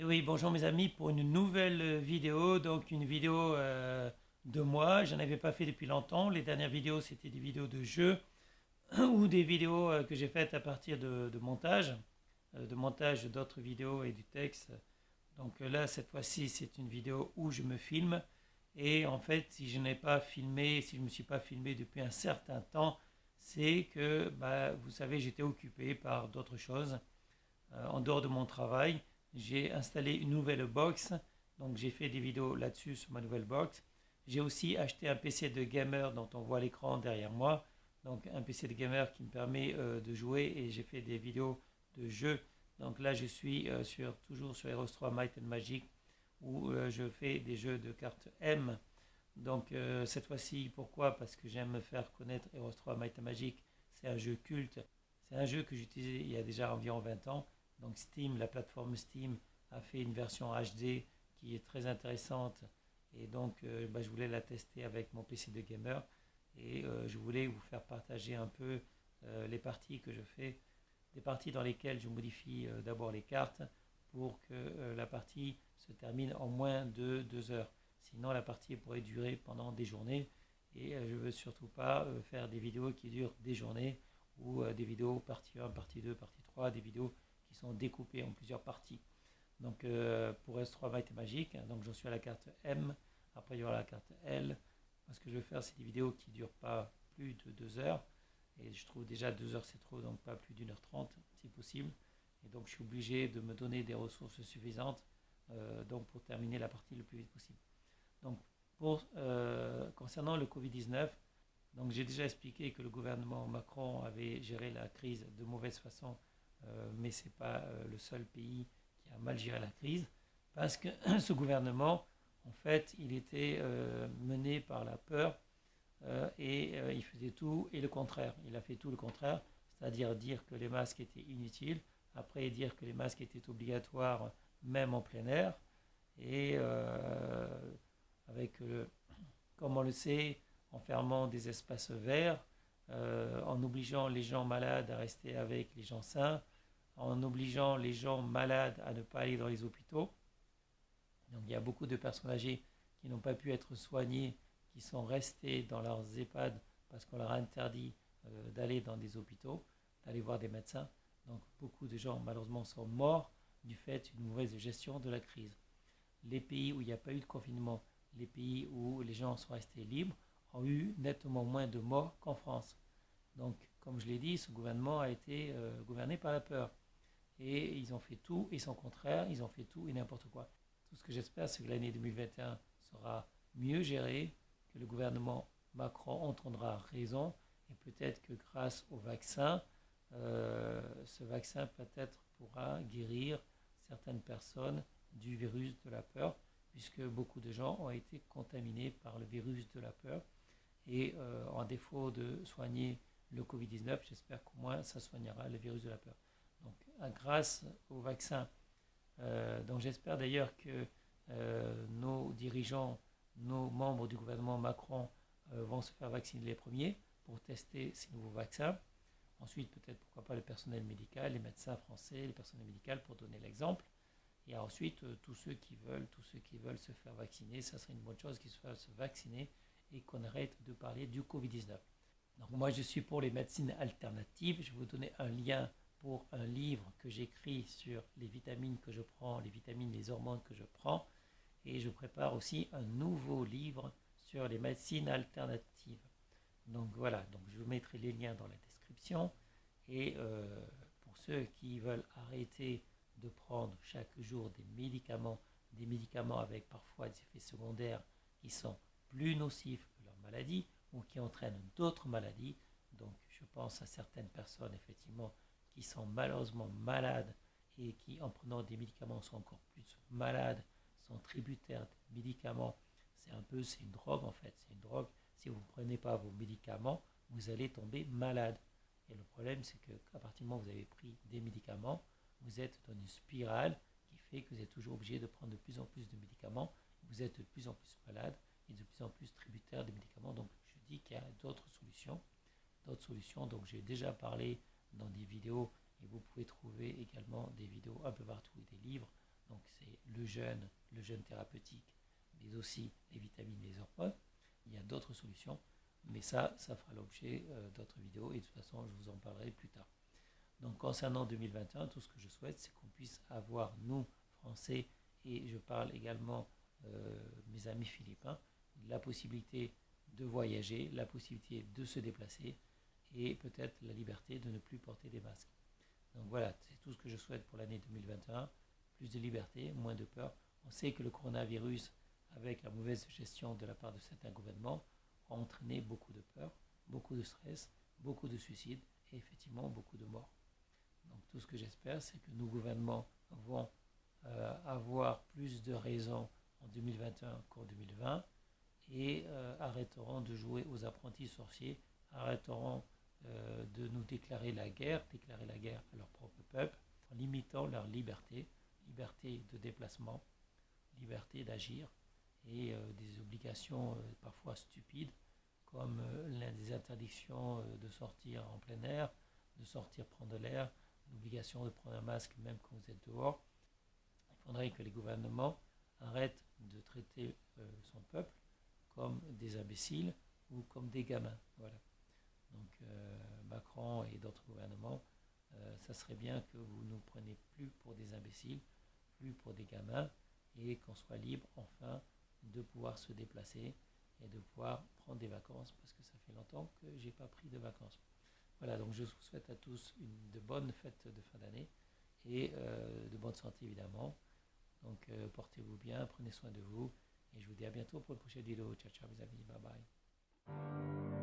Et oui, bonjour mes amis pour une nouvelle vidéo, donc une vidéo de moi. J'en avais pas fait depuis longtemps. Les dernières vidéos c'était des vidéos de jeux ou des vidéos que j'ai faites à partir de montage d'autres vidéos et du texte. Donc là cette fois-ci c'est une vidéo où je me filme et en fait si je n'ai pas filmé, si je ne me suis pas filmé depuis un certain temps, c'est que vous savez j'étais occupé par d'autres choses en dehors de mon travail. J'ai installé une nouvelle box, donc j'ai fait des vidéos là-dessus sur ma nouvelle box. J'ai aussi acheté un PC de gamer dont on voit l'écran derrière moi, donc un PC de gamer qui me permet de jouer et j'ai fait des vidéos de jeux. Donc là je suis toujours sur Heroes 3 Might and Magic où je fais des jeux de cartes M. Donc cette fois-ci, pourquoi? Parce que j'aime me faire connaître Heroes 3 Might and Magic. C'est un jeu culte. C'est un jeu que j'utilisais il y a déjà environ 20 ans. Donc Steam, la plateforme Steam a fait une version HD qui est très intéressante. Et donc je voulais la tester avec mon PC de gamer. Et je voulais vous faire partager un peu les parties que je fais. Des parties dans lesquelles je modifie d'abord les cartes pour que la partie se termine en moins de 2 heures. Sinon, la partie pourrait durer pendant des journées. Et je ne veux surtout pas faire des vidéos qui durent des journées ou des vidéos partie 1, partie 2, partie 3, des vidéos qui sont découpées en plusieurs parties. Donc pour S3 Might et Magique, donc j'en suis à la carte M. Après, il y aura la carte L. Moi, ce que je vais faire, c'est des vidéos qui ne durent pas plus de 2 heures. Et je trouve déjà 2 heures, c'est trop, donc pas plus d'1h30 si possible. Et donc, je suis obligé de me donner des ressources suffisantes donc pour terminer la partie le plus vite possible. Donc, concernant le Covid-19, donc j'ai déjà expliqué que le gouvernement Macron avait géré la crise de mauvaise façon, mais ce n'est pas le seul pays qui a mal géré la crise, parce que ce gouvernement, en fait, il était mené par la peur et il faisait tout et le contraire. Il a fait tout le contraire, c'est-à-dire dire que les masques étaient inutiles, après dire que les masques étaient obligatoires même en plein air, et avec, comme on le sait, en fermant des espaces verts, en obligeant les gens malades à rester avec les gens sains, en obligeant les gens malades à ne pas aller dans les hôpitaux. Donc il y a beaucoup de personnes âgées qui n'ont pas pu être soignées, qui sont restées dans leurs EHPAD parce qu'on leur a interdit d'aller dans des hôpitaux, d'aller voir des médecins. Donc beaucoup de gens malheureusement sont morts du fait d'une mauvaise gestion de la crise. Les pays où il n'y a pas eu de confinement, les pays où les gens sont restés libres, ont eu nettement moins de morts qu'en France. Donc, comme je l'ai dit, ce gouvernement a été gouverné par la peur. Et ils ont fait tout et son contraire, ils ont fait tout et n'importe quoi. Tout ce que j'espère, c'est que l'année 2021 sera mieux gérée, que le gouvernement Macron entendra raison et peut-être que grâce au vaccin, ce vaccin peut-être pourra guérir certaines personnes du virus de la peur, puisque beaucoup de gens ont été contaminés par le virus de la peur. Et en défaut de soigner le Covid-19, j'espère qu'au moins ça soignera le virus de la peur. Donc grâce au vaccin, donc j'espère d'ailleurs que nos dirigeants, nos membres du gouvernement Macron vont se faire vacciner les premiers pour tester ces nouveaux vaccins. Ensuite, peut-être pourquoi pas le personnel médical, les médecins français, les personnels médicaux pour donner l'exemple. Et ensuite, tous ceux qui veulent se faire vacciner, ça serait une bonne chose qu'ils se fassent vacciner et qu'on arrête de parler du Covid-19. Donc moi, je suis pour les médecines alternatives. Je vais vous donner un lien pour un livre que j'écris sur les vitamines que je prends, les vitamines, les hormones que je prends. Et je prépare aussi un nouveau livre sur les médecines alternatives. Donc voilà, donc je vous mettrai les liens dans la description. Et pour ceux qui veulent arrêter de prendre chaque jour des médicaments avec parfois des effets secondaires qui sont plus nocifs que leur maladie ou qui entraînent d'autres maladies. Donc je pense à certaines personnes effectivement qui sont malheureusement malades et qui en prenant des médicaments sont encore plus malades, sont tributaires des médicaments. C'est une drogue en fait, c'est une drogue. Si vous ne prenez pas vos médicaments, vous allez tomber malade. Et le problème, c'est qu'à partir du moment où vous avez pris des médicaments, vous êtes dans une spirale qui fait que vous êtes toujours obligé de prendre de plus en plus de médicaments, vous êtes de plus en plus malade et de plus en plus tributaire des médicaments. Donc je dis qu'il y a d'autres solutions. Donc j'ai déjà parlé dans des vidéos et vous pouvez trouver également des vidéos un peu partout et des livres. Donc c'est le jeûne thérapeutique, mais aussi les vitamines, les hormones. Il y a d'autres solutions, mais ça fera l'objet d'autres vidéos et de toute façon, je vous en parlerai plus tard. Donc concernant 2021, tout ce que je souhaite, c'est qu'on puisse avoir, nous, Français, et je parle également mes amis philippins, la possibilité de voyager, la possibilité de se déplacer et peut-être la liberté de ne plus porter des masques. Donc voilà, c'est tout ce que je souhaite pour l'année 2021. Plus de liberté, moins de peur. On sait que le coronavirus, avec la mauvaise gestion de la part de certains gouvernements, a entraîné beaucoup de peur, beaucoup de stress, beaucoup de suicides et effectivement beaucoup de morts. Donc tout ce que j'espère, c'est que nos gouvernements vont avoir plus de raisons en 2021 qu'en 2020 et arrêteront de jouer aux apprentis sorciers, arrêteront de nous déclarer la guerre à leur propre peuple, en limitant leur liberté, liberté de déplacement, liberté d'agir et des obligations parfois stupides comme des interdictions de sortir en plein air, de sortir prendre de l'air, l'obligation de prendre un masque même quand vous êtes dehors. Il faudrait que les gouvernements arrêtent de traiter son peuple comme des imbéciles ou comme des gamins. Voilà. Donc Macron et d'autres gouvernements, ça serait bien que vous ne nous preniez plus pour des imbéciles, plus pour des gamins, et qu'on soit libre enfin de pouvoir se déplacer et de pouvoir prendre des vacances, parce que ça fait longtemps que je n'ai pas pris de vacances. Voilà, donc je vous souhaite à tous de bonnes fêtes de fin d'année et de bonne santé évidemment. Donc portez-vous bien, prenez soin de vous et je vous dis à bientôt pour une prochaine vidéo. Ciao ciao mes amis, bye bye.